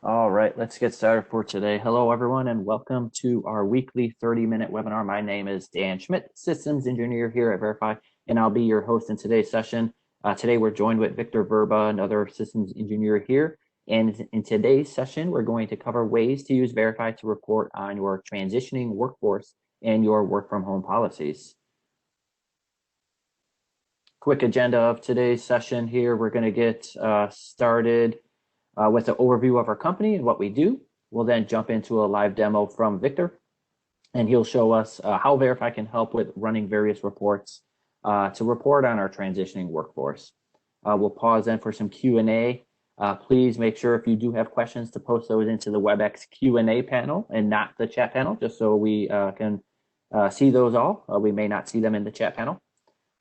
All right, let's get started for today. Hello, everyone, and welcome to our weekly 30-minute webinar. My name is Dan Schmidt, Systems Engineer here at Variphy, and I'll be your host in today's session. Today, we're joined with Victor Verba, another Systems Engineer here. And in today's session, we're going to cover ways to use Variphy to report on your transitioning workforce and your work-from-home policies. Quick agenda of today's session here. We're going to get started with an overview of our company and what we do. We'll then jump into a live demo from Victor, and he'll show us how Variphy can help with running various reports to report on our transitioning workforce. We'll pause then for some Q&A. Please make sure if you do have questions to post those into the WebEx Q&A panel and not the chat panel, just so we can see those all. We may not see them in the chat panel.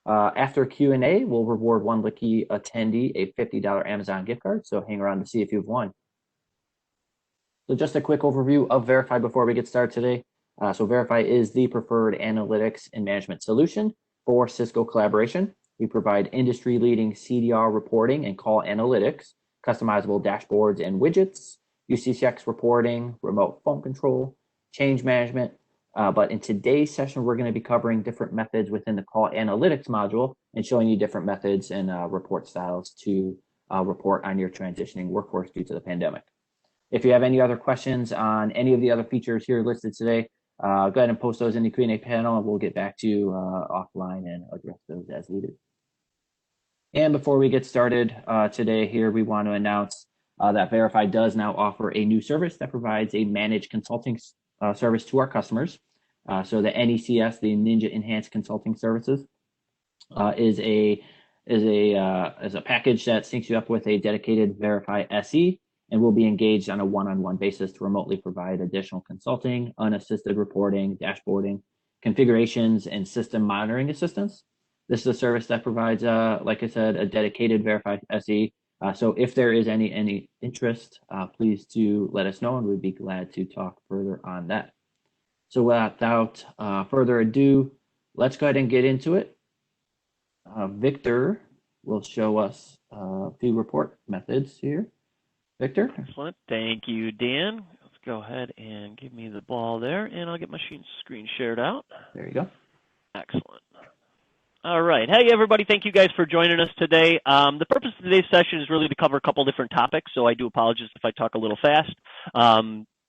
After Q&A, we'll reward one lucky attendee a $50 Amazon gift card, so hang around to see if you've won. So just a quick overview of Variphy before we get started today. So Variphy is the preferred analytics and management solution for Cisco Collaboration. We provide industry-leading CDR reporting and call analytics, customizable dashboards and widgets, UCCX reporting, remote phone control, change management. But in today's session, we're going to be covering different methods within the call analytics module and showing you different methods and report styles to report on your transitioning workforce due to the pandemic. If you have any other questions on any of the other features here listed today, go ahead and post those in the Q&A panel, and we'll get back to you offline and address those as needed. And before we get started today here, we want to announce that Variphy does now offer a new service that provides a managed consulting service to our customers. So the NECS, the Ninja Enhanced Consulting Services, is a package that syncs you up with a dedicated Variphy SE, and will be engaged on a one-on-one basis to remotely provide additional consulting, unassisted reporting, dashboarding, configurations, and system monitoring assistance. This is a service that provides, like I said, a dedicated Variphy SE. So if there is any interest, please do let us know, and we'd be glad to talk further on that. So without further ado, let's go ahead and get into it. Victor will show us a few report methods here. Victor? Excellent. Thank you, Dan. Let's go ahead and give me the ball there, and I'll get my screen shared out. There you go. Excellent. All right. Hey, everybody. Thank you guys for joining us today. The purpose of today's session is really to cover a couple different topics, so I do apologize if I talk a little fast.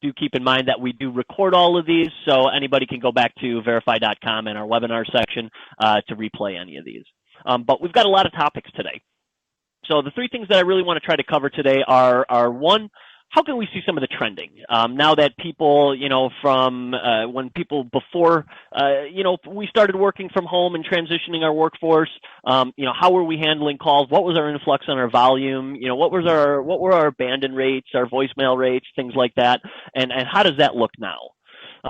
Do keep in mind that we do record all of these, so anybody can go back to variphy.com in our webinar section to replay any of these. But we've got a lot of topics today. So the three things that I really want to try to cover today are one, how can we see some of the trending? Now that people, from when people before, we started working from home and transitioning our workforce, how were we handling calls? What was our influx on our volume? What were our abandon rates, our voicemail rates, things like that? And how does that look now?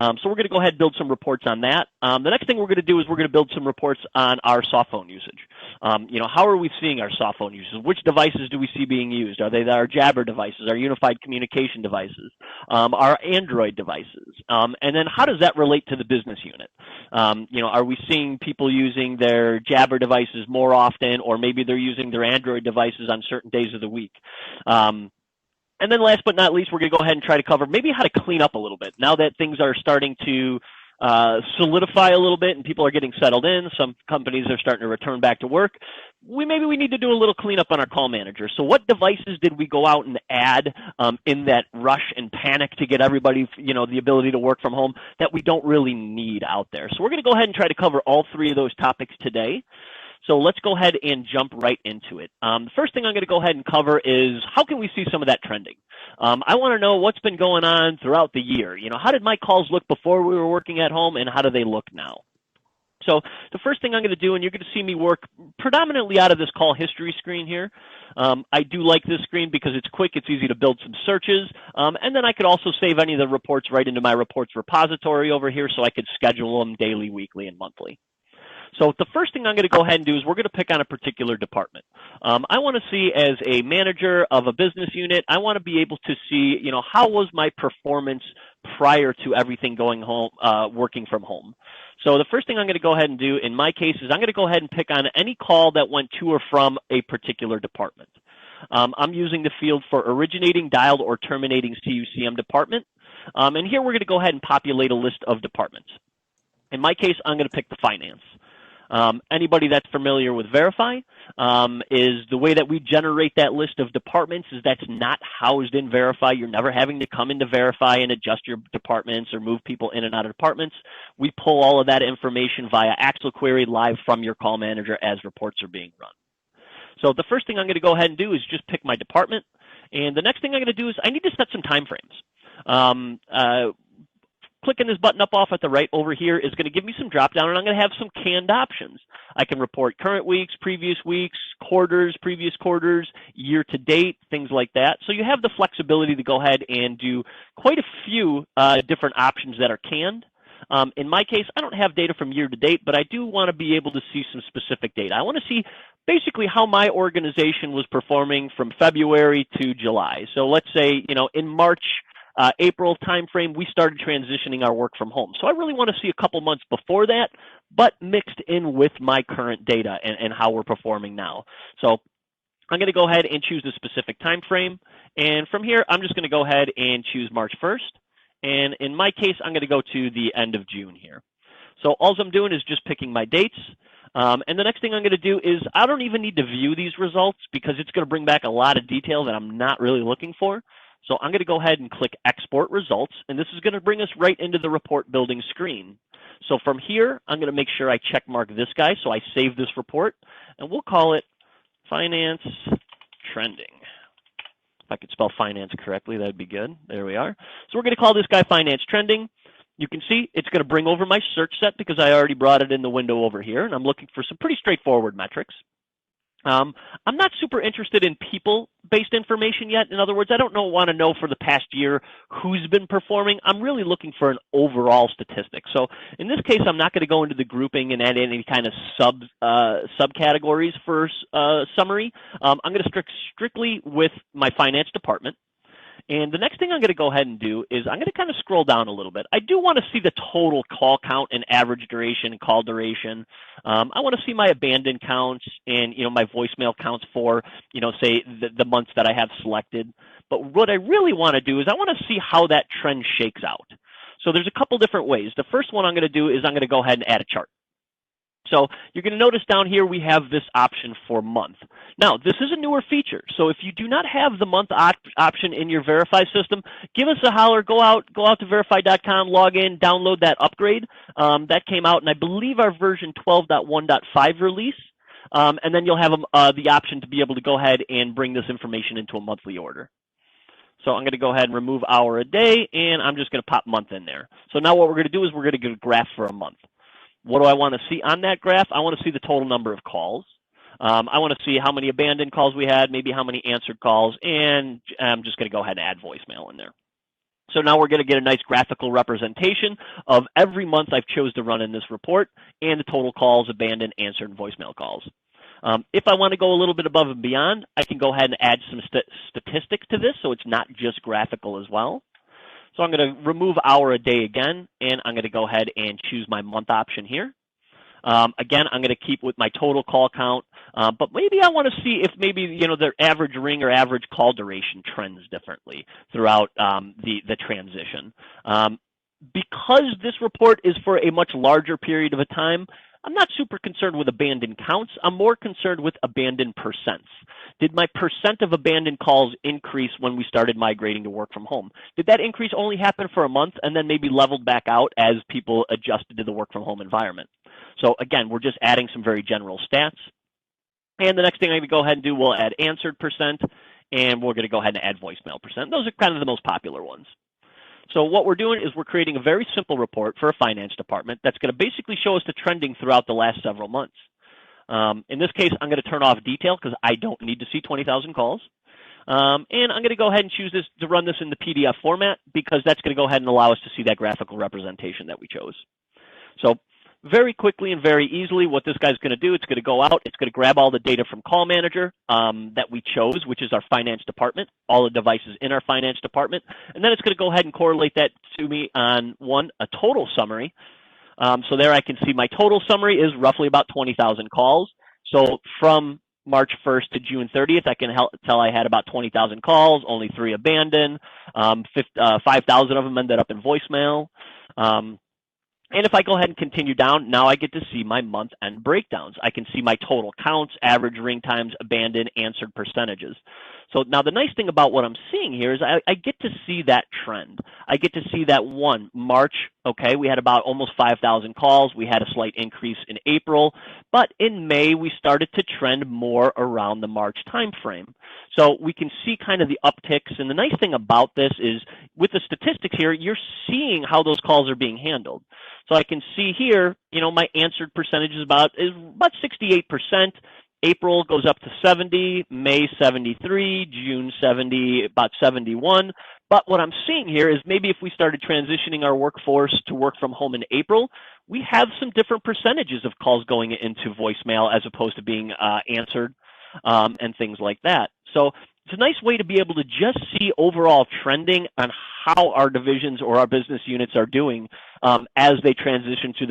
So we're going to go ahead and build some reports on that. The next thing we're going to do is we're going to build some reports on our soft phone usage. How are we seeing our soft phone usage? Which devices do we see being used? Are they our Jabber devices, our unified communication devices, our Android devices? And then how does that relate to the business unit? Are we seeing people using their Jabber devices more often, or maybe they're using their Android devices on certain days of the week? And then last but not least, we're going to go ahead and try to cover maybe how to clean up a little bit. Now that things are starting to solidify a little bit and people are getting settled in, some companies are starting to return back to work, maybe we need to do a little cleanup on our call manager. So what devices did we go out and add in that rush and panic to get everybody, the ability to work from home that we don't really need out there? So we're going to go ahead and try to cover all three of those topics today. So let's go ahead and jump right into it. The first thing I'm going to go ahead and cover is how can we see some of that trending? I want to know what's been going on throughout the year. How did my calls look before we were working at home, and how do they look now? So the first thing I'm going to do, and you're going to see me work predominantly out of this call history screen here. I do like this screen because it's quick, it's easy to build some searches, and then I could also save any of the reports right into my reports repository over here so I could schedule them daily, weekly, and monthly. So the first thing I'm going to go ahead and do is we're going to pick on a particular department. I want to see, as a manager of a business unit, I want to be able to see, how was my performance prior to everything going home, working from home. So the first thing I'm going to go ahead and do in my case is I'm going to go ahead and pick on any call that went to or from a particular department. I'm using the field for originating, dialed, or terminating CUCM department. And here we're going to go ahead and populate a list of departments. In my case, I'm going to pick the finance. Anybody that's familiar with Variphy is the way that we generate that list of departments is that's not housed in Variphy. You're never having to come into Variphy and adjust your departments or move people in and out of departments. We pull all of that information via Axle query live from your call manager as reports are being run. So the first thing I'm going to go ahead and do is just pick my department. And the next thing I'm going to do is I need to set some time frames. Clicking this button up off at the right over here is going to give me some drop down, and I'm going to have some canned options. I can report current weeks, previous weeks, quarters, previous quarters, year to date, things like that. So you have the flexibility to go ahead and do quite a few different options that are canned. In my case, I don't have data from year to date, but I do want to be able to see some specific data. I want to see basically how my organization was performing from February to July. So let's say, in March, April timeframe, we started transitioning our work from home. So I really want to see a couple months before that, but mixed in with my current data and how we're performing now. So I'm going to go ahead and choose a specific time frame. And from here, I'm just going to go ahead and choose March 1st. And in my case, I'm going to go to the end of June here. So all I'm doing is just picking my dates. And the next thing I'm going to do is I don't even need to view these results because it's going to bring back a lot of detail that I'm not really looking for. So I'm going to go ahead and click Export Results, and this is going to bring us right into the report building screen. So from here, I'm going to make sure I check mark this guy, so I save this report, and we'll call it Finance Trending. If I could spell finance correctly, that'd be good. There we are. So we're going to call this guy Finance Trending. You can see it's going to bring over my search set because I already brought it in the window over here, and I'm looking for some pretty straightforward metrics. I'm not super interested in people-based information yet. In other words, I don't want to know for the past year who's been performing. I'm really looking for an overall statistic. So in this case, I'm not going to go into the grouping and add any kind of subcategories for summary. I'm going to stick strictly with my finance department. And the next thing I'm going to go ahead and do is I'm going to kind of scroll down a little bit. I do want to see the total call count and average duration and call duration. I want to see my abandoned counts and, my voicemail counts for, say the months that I have selected. But what I really want to do is I want to see how that trend shakes out. So there's a couple different ways. The first one I'm going to do is I'm going to go ahead and add a chart. So you're going to notice down here we have this option for month. Now, this is a newer feature. So if you do not have the month option in your Variphy system, give us a holler, go out to variphy.com, log in, download that upgrade. That came out in, I believe, our version 12.1.5 release. And then you'll have the option to be able to go ahead and bring this information into a monthly order. So I'm going to go ahead and remove hour a day, and I'm just going to pop month in there. So now what we're going to do is we're going to get a graph for a month. What do I want to see on that graph? I want to see the total number of calls. I want to see how many abandoned calls we had, maybe how many answered calls, and I'm just going to go ahead and add voicemail in there. So now we're going to get a nice graphical representation of every month I've chose to run in this report and the total calls, abandoned, answered, and voicemail calls. If I want to go a little bit above and beyond, I can go ahead and add some statistics to this so it's not just graphical as well. So I'm going to remove hour a day again, and I'm going to go ahead and choose my month option here. Again, I'm going to keep with my total call count, but maybe I want to see if maybe their average ring or average call duration trends differently throughout the transition. Because this report is for a much larger period of a time, I'm not super concerned with abandoned counts. I'm more concerned with abandoned percents. Did my percent of abandoned calls increase when we started migrating to work from home? Did that increase only happen for a month and then maybe leveled back out as people adjusted to the work from home environment? So again, we're just adding some very general stats. And the next thing I'm going to go ahead and do, we'll add answered percent, and we're going to go ahead and add voicemail percent. Those are kind of the most popular ones. So what we're doing is we're creating a very simple report for a finance department that's going to basically show us the trending throughout the last several months. In this case, I'm going to turn off detail because I don't need to see 20,000 calls. And I'm going to go ahead and choose this to run this in the PDF format because that's going to go ahead and allow us to see that graphical representation that we chose. So very quickly and very easily, what this guy's going to do, it's going to go out, it's going to grab all the data from Call Manager that we chose, which is our finance department, all the devices in our finance department, and then it's going to go ahead and correlate that to me on a total summary. So there I can see my total summary is roughly about 20,000 calls. So from March 1st to June 30th, I can tell I had about 20,000 calls, only 3 abandoned, 5,000 of them ended up in voicemail. And if I go ahead and continue down, now I get to see my month-end breakdowns. I can see my total counts, average ring times, abandoned, answered percentages. So now the nice thing about what I'm seeing here is I get to see that trend. I get to see that March, okay, we had about almost 5,000 calls. We had a slight increase in April, but in May, we started to trend more around the March timeframe. So we can see kind of the upticks. And the nice thing about this is with the statistics here, you're seeing how those calls are being handled. So I can see here, my answered percentage is about 68%. April goes up to 70, May 73, June 70, about 71. But what I'm seeing here is maybe if we started transitioning our workforce to work from home in April, we have some different percentages of calls going into voicemail as opposed to being answered and things like that. So it's a nice way to be able to just see overall trending on how our divisions or our business units are doing as they transition to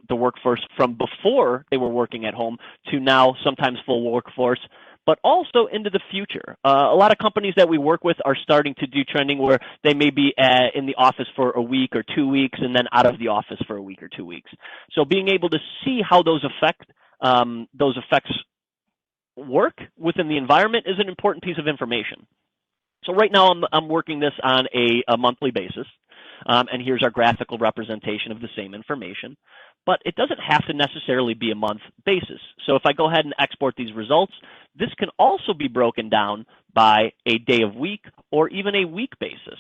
the workforce from before they were working at home to now sometimes full workforce, but also into the future. A lot of companies that we work with are starting to do trending where they may be in the office for a week or 2 weeks and then out of the office for a week or 2 weeks. So being able to see how those effects work within the environment is an important piece of information. So right now I'm working this on a monthly basis, and here's our graphical representation of the same information, but it doesn't have to necessarily be a month basis. So if I go ahead and export these results, this can also be broken down by a day of week or even a week basis.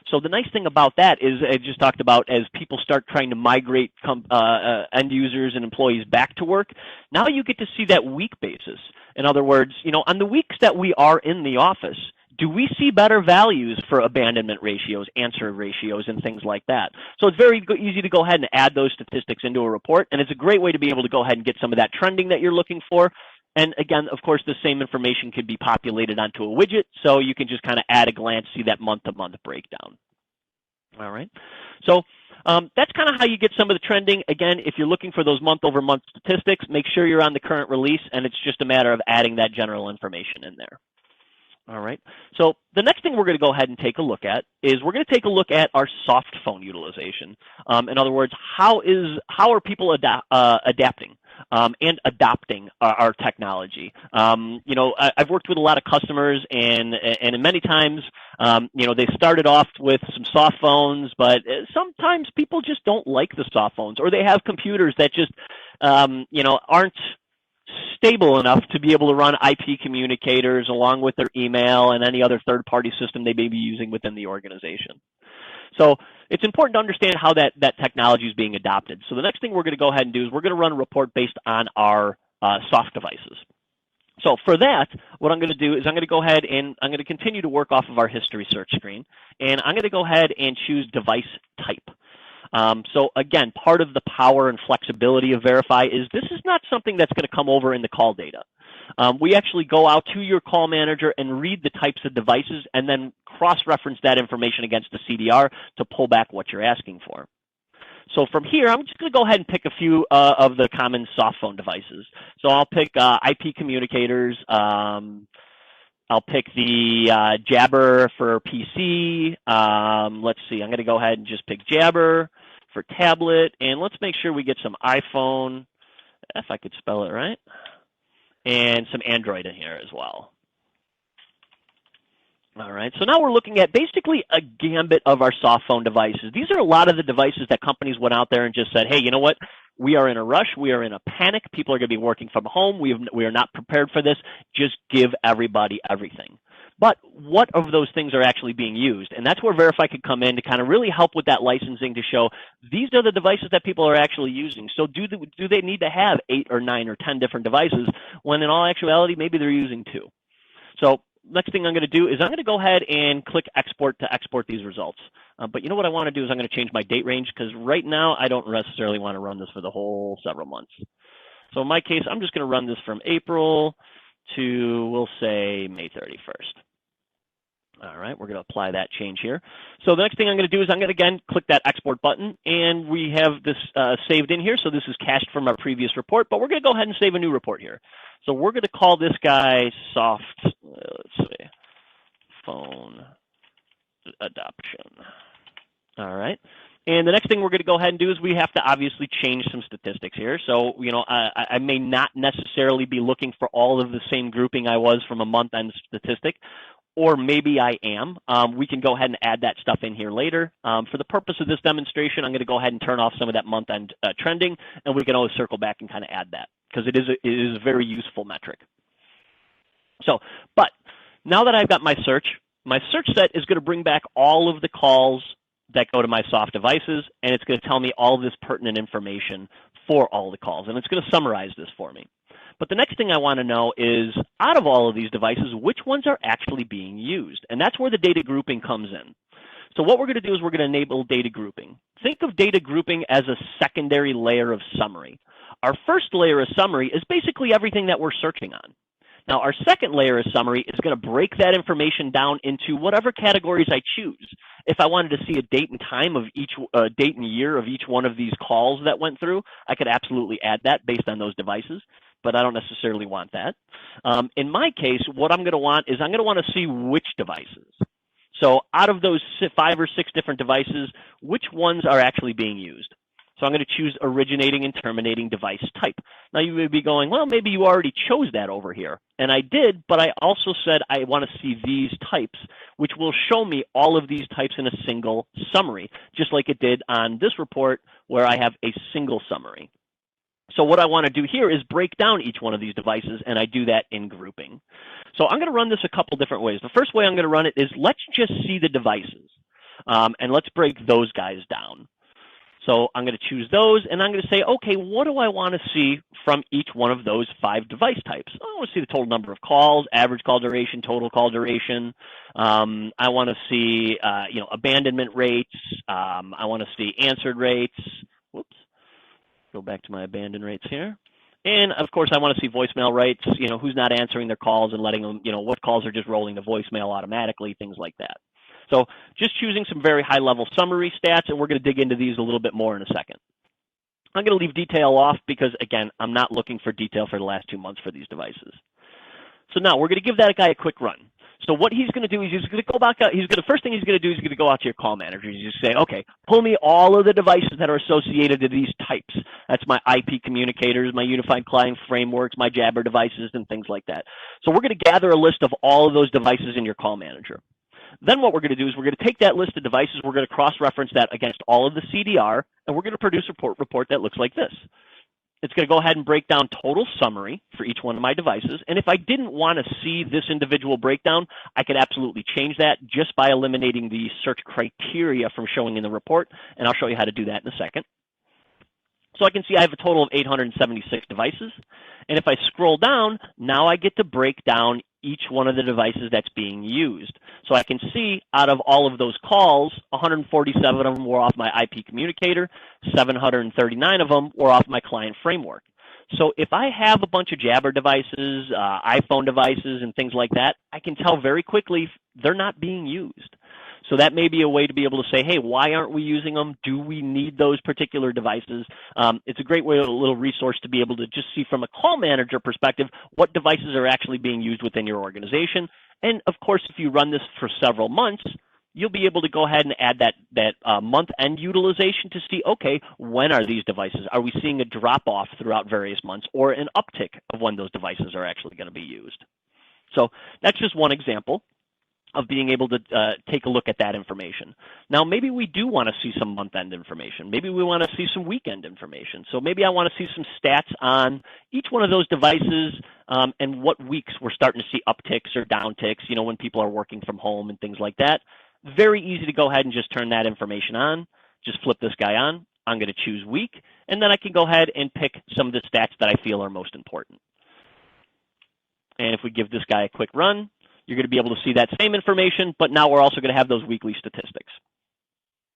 So the nice thing about that is I just talked about as people start trying to migrate end users and employees back to work, now you get to see that week basis. In other words, on the weeks that we are in the office, do we see better values for abandonment ratios, answer ratios, and things like that? So it's very easy to go ahead and add those statistics into a report, and it's a great way to be able to go ahead and get some of that trending that you're looking for. And again, of course, the same information could be populated onto a widget, so you can just kind of at a glance see that month-to-month breakdown. All right. So that's kind of how you get some of the trending. Again, if you're looking for those month-over-month statistics, make sure you're on the current release, and it's just a matter of adding that general information in there. All right. So the next thing we're going to go ahead and take a look at is we're going to take a look at our soft phone utilization. In other words, how are people adapting and adopting our technology? I've worked with a lot of customers, and many times, they started off with some soft phones, but sometimes people just don't like the soft phones, or they have computers that just, aren't stable enough to be able to run IP communicators along with their email and any other third-party system they may be using within the organization. So it's important to understand how that technology is being adopted. So the next thing we're going to go ahead and do is we're going to run a report based on our soft devices. So for that, what I'm going to do is I'm going to go ahead and I'm going to continue to work off of our history search screen, and I'm going to go ahead and choose device type. So again, part of the power and flexibility of Variphy is this is not something that's going to come over in the call data. We actually go out to your call manager and read the types of devices and then cross-reference that information against the CDR to pull back what you're asking for. So from here, I'm just going to go ahead and pick a few of the common soft phone devices. So I'll pick IP communicators. I'll pick the Jabber for PC. Let's see, I'm going to go ahead and just pick Jabber for tablet. And let's make sure we get some iPhone, if I could spell it right, and some Android in here as well. All right, so now we're looking at basically a gambit of our soft phone devices. These are a lot of the devices that companies went out there and just said, hey, you know what? We are in a rush. We are in a panic. People are going to be working from home. We are not prepared for this. Just give everybody everything. But what of those things are actually being used? And that's where Variphy could come in to kind of really help with that licensing to show these are the devices that people are actually using. So do they need to have 8 or 9 or 10 different devices when in all actuality, maybe they're using 2? So next thing I'm going to do is I'm going to go ahead and click export to export these results. But you know what I want to do is I'm going to change my date range because right now I don't necessarily want to run this for the whole several months. So in my case, I'm just going to run this from April to, we'll say, May 31st. All right, we're going to apply that change here. So the next thing I'm going to do is I'm going to, again, click that export button, and we have this saved in here. So this is cached from our previous report, but we're going to go ahead and save a new report here. So we're going to call this guy soft, let's see, phone adoption. All right. And the next thing we're going to go ahead and do is we have to obviously change some statistics here. So, I may not necessarily be looking for all of the same grouping I was from a month-end statistic, or maybe I am. We can go ahead and add that stuff in here later. For the purpose of this demonstration, I'm going to go ahead and turn off some of that month-end trending, and we can always circle back and kind of add that because it is a very useful metric. So, but now that I've got my search set is going to bring back all of the calls that go to my soft devices, and it's going to tell me all of this pertinent information for all the calls, and it's going to summarize this for me. But the next thing I want to know is, out of all of these devices, which ones are actually being used? And that's where the data grouping comes in. So what we're going to do is we're going to enable data grouping. Think of data grouping as a secondary layer of summary. Our first layer of summary is basically everything that we're searching on. Now, our second layer of summary is going to break that information down into whatever categories I choose. If I wanted to see a date and time of each date and year of each one of these calls that went through, I could absolutely add that based on those devices, but I don't necessarily want that. In my case, what I'm going to want is I'm going to want to see which devices. So out of those 5 or 6 different devices, which ones are actually being used? So I'm going to choose originating and terminating device type. Now you may be going, well, maybe you already chose that over here. And I did, but I also said I want to see these types, which will show me all of these types in a single summary, just like it did on this report where I have a single summary. So what I want to do here is break down each one of these devices, and I do that in grouping. So I'm going to run this a couple different ways. The first way I'm going to run it is let's just see the devices, and let's break those guys down. So I'm going to choose those, and I'm going to say, okay, what do I want to see from each one of those 5 device types? I want to see the total number of calls, average call duration, total call duration. I want to see, abandonment rates. I want to see answered rates. Whoops. Go back to my abandon rates here. And of course, I want to see voicemail rates, who's not answering their calls and letting them, what calls are just rolling to voicemail automatically, things like that. So just choosing some very high level summary stats, and we're going to dig into these a little bit more in a second. I'm going to leave detail off because, again, I'm not looking for detail for the last 2 months for these devices. So now we're going to give that guy a quick run. So what he's going to do is he's going to go back out. First thing he's going to do is he's going to go out to your call manager. He's just say, okay, pull me all of the devices that are associated to these types. That's my IP communicators, my unified client frameworks, my Jabber devices, and things like that. So we're going to gather a list of all of those devices in your call manager. Then what we're going to do is we're going to take that list of devices, we're going to cross-reference that against all of the CDR, and we're going to produce a report that looks like this. It's going to go ahead and break down total summary for each one of my devices. And if I didn't want to see this individual breakdown, I could absolutely change that just by eliminating the search criteria from showing in the report. And I'll show you how to do that in a second. So I can see I have a total of 876 devices. And if I scroll down, now I get to break down each one of the devices that's being used. So I can see out of all of those calls, 147 of them were off my IP communicator, 739 of them were off my client framework. So if I have a bunch of Jabber devices, iPhone devices, and things like that, I can tell very quickly they're not being used. So that may be a way to be able to say, hey, why aren't we using them? Do we need those particular devices? It's a great way, a little resource to be able to just see from a call manager perspective what devices are actually being used within your organization. And of course, if you run this for several months, you'll be able to go ahead and add that month-end utilization to see, okay, when are these devices? Are we seeing a drop-off throughout various months or an uptick of when those devices are actually going to be used? So that's just one example of being able to take a look at that information. Now, maybe we do want to see some month-end information. Maybe we want to see some weekend information. So maybe I want to see some stats on each one of those devices and what weeks we're starting to see upticks or downticks, when people are working from home and things like that. Very easy to go ahead and just turn that information on. Just flip this guy on. I'm going to choose week, and then I can go ahead and pick some of the stats that I feel are most important. And if we give this guy a quick run, you're going to be able to see that same information, but now we're also going to have those weekly statistics.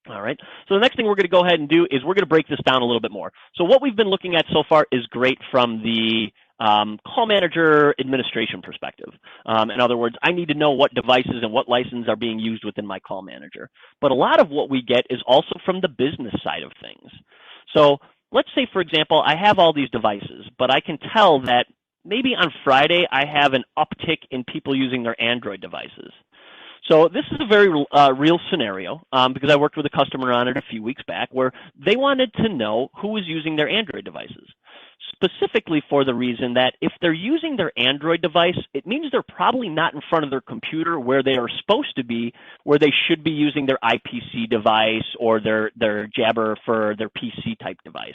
All right, so the next thing we're going to go ahead and do is we're going to break this down a little bit more. So what we've been looking at so far is great from the call manager administration perspective. In other words, I need to know what devices and what licenses are being used within my call manager. But a lot of what we get is also from the business side of things. So let's say, for example, I have all these devices, but I can tell that maybe on Friday I have an uptick in people using their Android devices. So this is a very real scenario because I worked with a customer on it a few weeks back where they wanted to know who was using their Android devices, specifically for the reason that if they're using their Android device, it means they're probably not in front of their computer where they are supposed to be, where they should be using their IPC device or their Jabber for their PC type device.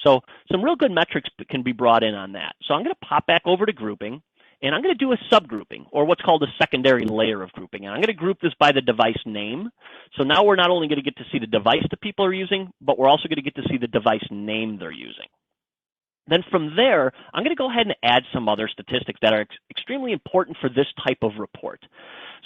So some real good metrics can be brought in on that. So I'm going to pop back over to grouping. And I'm going to do a subgrouping, or what's called a secondary layer of grouping. And I'm going to group this by the device name. So now we're not only going to get to see the device that people are using, but we're also going to get to see the device name they're using. Then from there, I'm going to go ahead and add some other statistics that are extremely important for this type of report.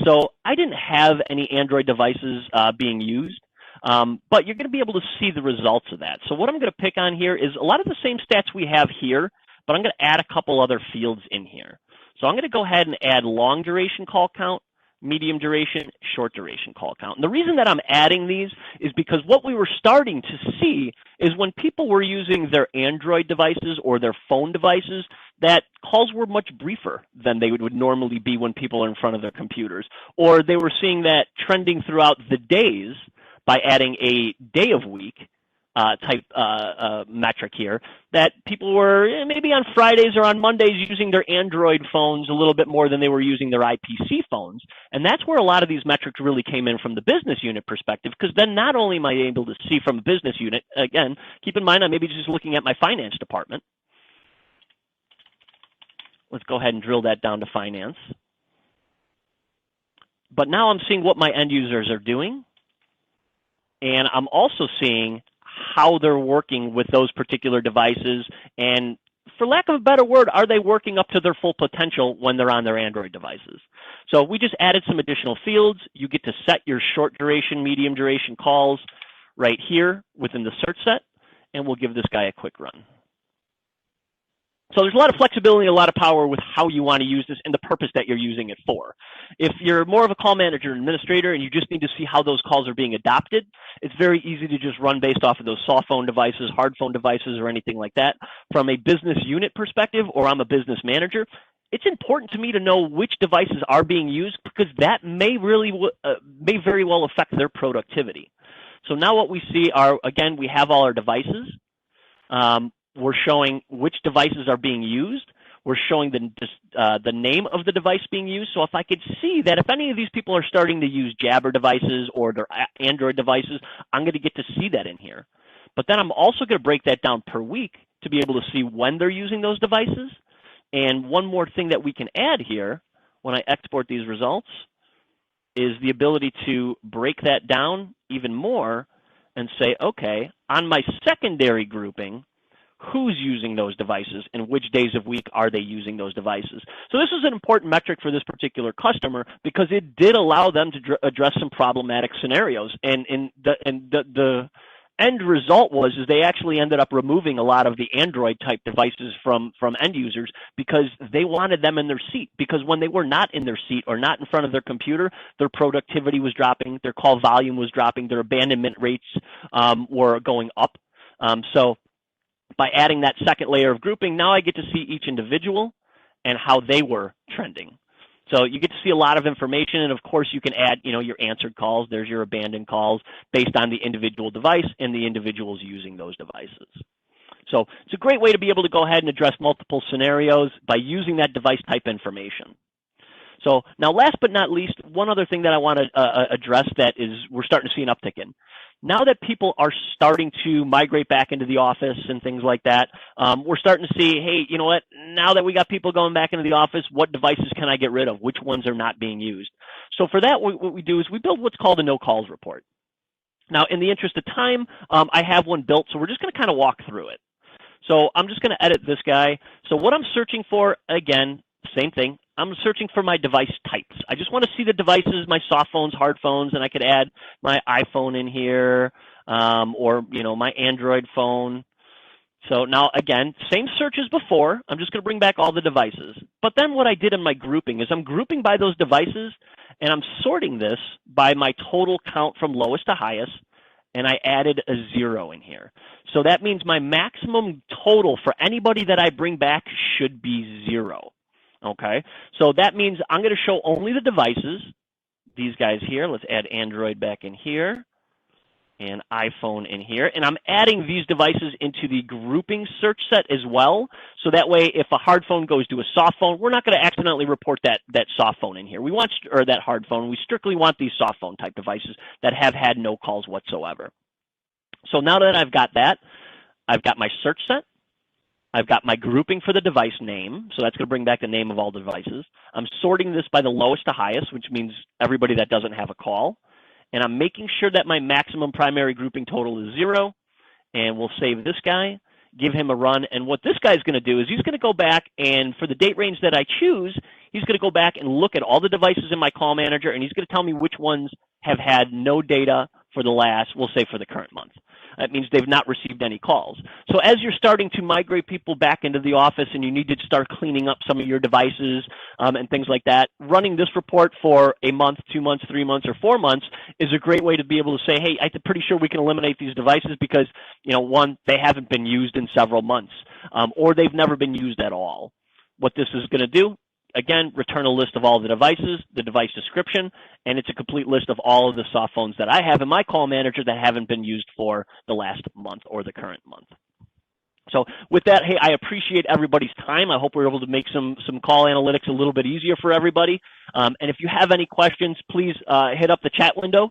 So I didn't have any Android devices being used, but you're going to be able to see the results of that. So what I'm going to pick on here is a lot of the same stats we have here, but I'm going to add a couple other fields in here. So I'm going to go ahead and add long duration call count, medium duration, short duration call count. And the reason that I'm adding these is because what we were starting to see is when people were using their Android devices or their phone devices, that calls were much briefer than they would normally be when people are in front of their computers. Or they were seeing that trending throughout the days by adding a day of week type metric here, that people were maybe on Fridays or on Mondays using their Android phones a little bit more than they were using their IPC phones. And that's where a lot of these metrics really came in from the business unit perspective, because then not only am I able to see from a business unit, again, keep in mind I'm maybe just looking at my finance department. Let's go ahead and drill that down to finance. But now I'm seeing what my end users are doing, and I'm also seeing how they're working with those particular devices, and for lack of a better word, are they working up to their full potential when they're on their Android devices? So we just added some additional fields. You get to set your short duration, medium duration calls right here within the search set, and we'll give this guy a quick run. So there's a lot of flexibility, a lot of power with how you want to use this and the purpose that you're using it for. If you're more of a call manager and administrator and you just need to see how those calls are being adopted, it's very easy to just run based off of those soft phone devices, hard phone devices, or anything like that. From a business unit perspective, or I'm a business manager, it's important to me to know which devices are being used, because that may very well affect their productivity. So now what we see are, again, we have all our devices. We're showing which devices are being used. We're showing the name of the device being used. So if I could see that if any of these people are starting to use Jabber devices or their Android devices, I'm going to get to see that in here. But then I'm also going to break that down per week to be able to see when they're using those devices. And one more thing that we can add here when I export these results is the ability to break that down even more and say, okay, on my secondary grouping, who's using those devices and which days of week are they using those devices. So this is an important metric for this particular customer because it did allow them to address some problematic scenarios. And the end result was they actually ended up removing a lot of the Android type devices from end users because they wanted them in their seat, because when they were not in their seat or not in front of their computer, their productivity was dropping, their call volume was dropping, their abandonment rates were going up. So by adding that second layer of grouping, now I get to see each individual and how they were trending. So you get to see a lot of information, and of course you can add, your answered calls. There's your abandoned calls based on the individual device and the individuals using those devices. So it's a great way to be able to go ahead and address multiple scenarios by using that device type information. So now, last but not least, one other thing that I want to address that is we're starting to see an uptick in. Now that people are starting to migrate back into the office and things like that, we're starting to see, hey, you know what? Now that we got people going back into the office, what devices can I get rid of? Which ones are not being used? So for that, what we do is we build what's called a no calls report. Now, in the interest of time, I have one built, so we're just going to kind of walk through it. So I'm just going to edit this guy. So what I'm searching for, again, same thing. I'm searching for my device types. I just want to see the devices, my soft phones, hard phones, and I could add my iPhone in here or, my Android phone. So now, again, same search as before. I'm just going to bring back all the devices. But then what I did in my grouping is I'm grouping by those devices, and I'm sorting this by my total count from lowest to highest, and I added a 0 in here. So that means my maximum total for anybody that I bring back should be 0. Okay? So that means I'm going to show only the devices, these guys here. Let's add Android back in here, and iPhone in here. And I'm adding these devices into the grouping search set as well. So that way, if a hard phone goes to a soft phone, we're not going to accidentally report that soft phone in here. We want, or that hard phone. We strictly want these soft phone type devices that have had no calls whatsoever. So now that I've got that, I've got my search set. I've got my grouping for the device name. So that's going to bring back the name of all devices. I'm sorting this by the lowest to highest, which means everybody that doesn't have a call. And I'm making sure that my maximum primary grouping total is 0. And we'll save this guy, give him a run. And what this guy's going to do is he's going to go back, and for the date range that I choose, he's going to go back and look at all the devices in my call manager, and he's going to tell me which ones have had no data for the last, we'll say for the current month. That means they've not received any calls. So as you're starting to migrate people back into the office and you need to start cleaning up some of your devices and things like that, running this report for a month, 2 months, 3 months, or 4 months is a great way to be able to say, hey, I'm pretty sure we can eliminate these devices because, one, they haven't been used in several months, or they've never been used at all. What this is going to do, again, return a list of all the devices, the device description, and it's a complete list of all of the soft phones that I have in my call manager that haven't been used for the last month or the current month. So with that, hey, I appreciate everybody's time. I hope we're able to make some call analytics a little bit easier for everybody. And if you have any questions, please hit up the chat window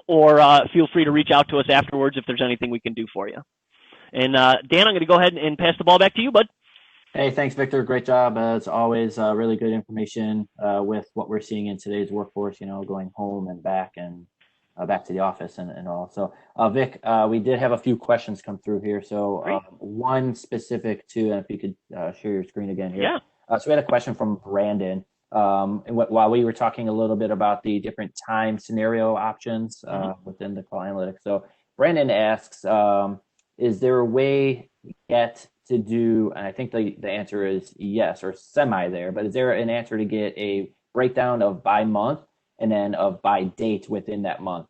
or feel free to reach out to us afterwards if there's anything we can do for you. And Dan, I'm going to go ahead and pass the ball back to you, bud. Hey, thanks, Victor. Great job. As always, really good information with what we're seeing in today's workforce, going home and back and back to the office and all. So, Vic, we did have a few questions come through here. So one specific to, and if you could share your screen again here. Yeah. So we had a question from Brandon. While we were talking a little bit about the different time scenario options within the call analytics. So Brandon asks, is there a way yet to do, and I think the answer is yes, or semi there, but is there an answer to get a breakdown of by month and then of by date within that month?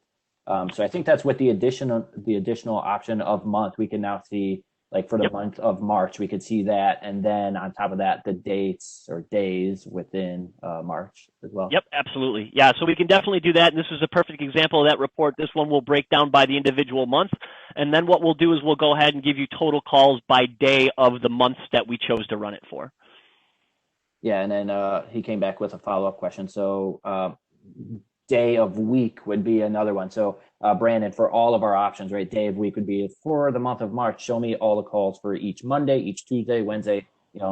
So I think that's with the additional option of month, we can now see, like for the month of March, we could see that, and then on top of that, the dates or days within March as well. Yep, absolutely. Yeah, so we can definitely do that, and this is a perfect example of that report. This one will break down by the individual month, and then what we'll do is we'll go ahead and give you total calls by day of the months that we chose to run it for. Yeah, and then he came back with a follow-up question. So day of week would be another one. So Brandon, for all of our options, right, day of week would be for the month of March, show me all the calls for each Monday, each Tuesday, Wednesday,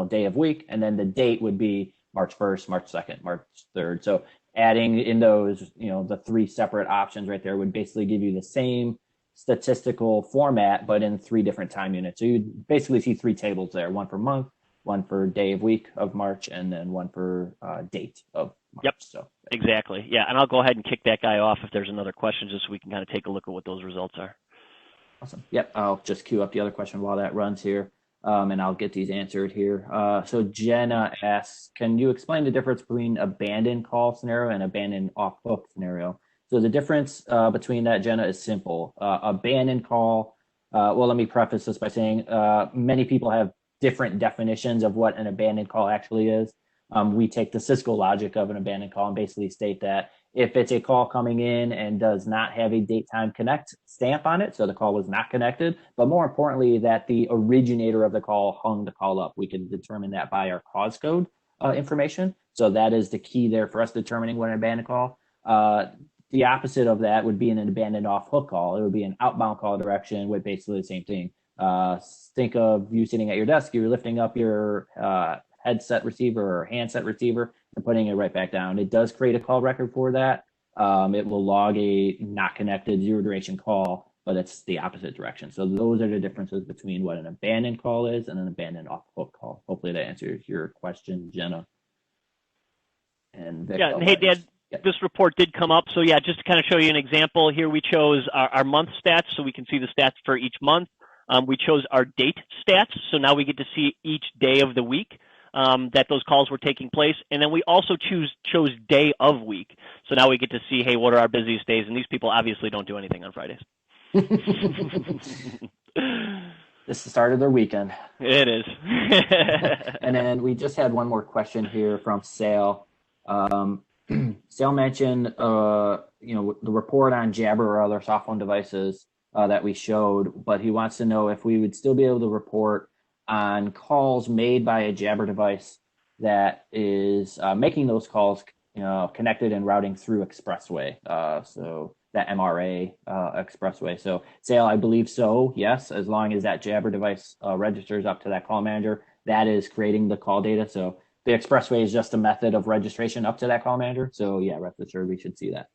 day of week. And then the date would be March 1st, March 2nd, March 3rd. So adding in those, the 3 separate options right there would basically give you the same statistical format, but in 3 different time units. So you basically see 3 tables there, one for month, one for day of week of March, and then one for date of March. Yep. So exactly. Yeah, and I'll go ahead and kick that guy off if there's another question, just so we can kind of take a look at what those results are. Awesome. Yep. I'll just queue up the other question while that runs here, and I'll get these answered here. So Jenna asks, can you explain the difference between abandoned call scenario and abandoned off hook scenario? So the difference between that, Jenna, is simple. Abandoned call, well, let me preface this by saying many people have different definitions of what an abandoned call actually is. We take the Cisco logic of an abandoned call and basically state that if it's a call coming in and does not have a date time connect stamp on it, so the call was not connected, but more importantly, that the originator of the call hung the call up, we can determine that by our cause code information. So that is the key there for us determining what an abandoned call. The opposite of that would be an abandoned off hook call. It would be an outbound call direction with basically the same thing. Think of you sitting at your desk, you're lifting up your headset receiver or handset receiver and putting it right back down. It does create a call record for that. It will log a not connected 0 duration call, but it's the opposite direction. So those are the differences between what an abandoned call is and an abandoned off hook call. Hopefully that answers your question, Jenna. And Vic, yeah, and hey, Dan, this report did come up. So yeah, just to kind of show you an example, here we chose our month stats so we can see the stats for each month. We chose our date stats, so now we get to see each day of the week that those calls were taking place. And then we also chose day of week. So now we get to see, hey, what are our busiest days? And these people obviously don't do anything on Fridays. This is the start of their weekend. It is. And then we just had one more question here from Sale. Sale mentioned, the report on Jabber or other soft phone devices that we showed, but he wants to know if we would still be able to report on calls made by a Jabber device that is making those calls, connected and routing through Expressway. So that MRA Expressway. So Sale, I believe so. Yes, as long as that Jabber device registers up to that call manager, that is creating the call data. So the Expressway is just a method of registration up to that call manager. So yeah, rest assured we should see that.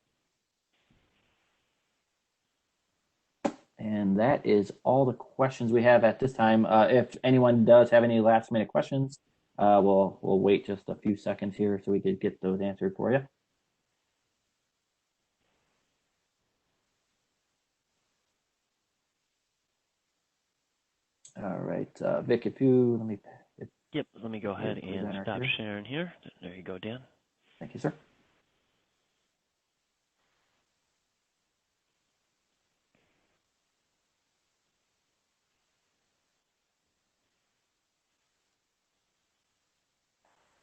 And that is all the questions we have at this time. If anyone does have any last minute questions, we'll wait just a few seconds here so we could get those answered for you. All right, Vic, if you let me. Yep, let me go ahead and stop sharing here. There you go, Dan. Thank you, sir.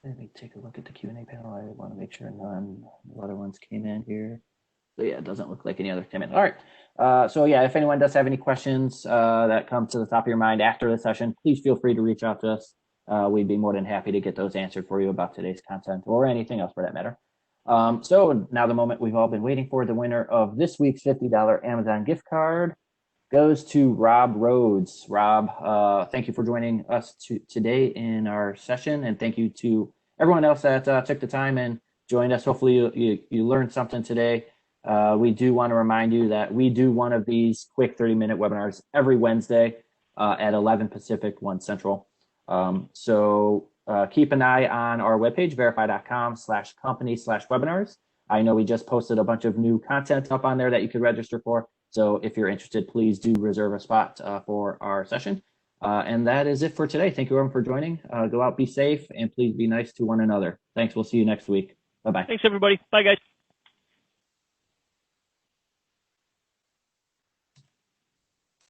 Let me take a look at the Q&A panel. I want to make sure none other ones came in here. So yeah, it doesn't look like any other came in. All right. So yeah, if anyone does have any questions that come to the top of your mind after the session, please feel free to reach out to us. We'd be more than happy to get those answered for you about today's content or anything else for that matter. So now the moment we've all been waiting for, the winner of this week's $50 Amazon gift card goes to Rob Rhodes. Rob, thank you for joining us today in our session, and thank you to everyone else that took the time and joined us. Hopefully you learned something today. We do want to remind you that we do one of these quick 30-minute webinars every Wednesday at 11 Pacific, 1 Central. So keep an eye on our webpage, variphy.com/company/webinars. I know we just posted a bunch of new content up on there that you could register for. So if you're interested, please do reserve a spot for our session. And that is it for today. Thank you everyone for joining. Go out, be safe, and please be nice to one another. Thanks. We'll see you next week. Bye-bye. Thanks, everybody. Bye, guys.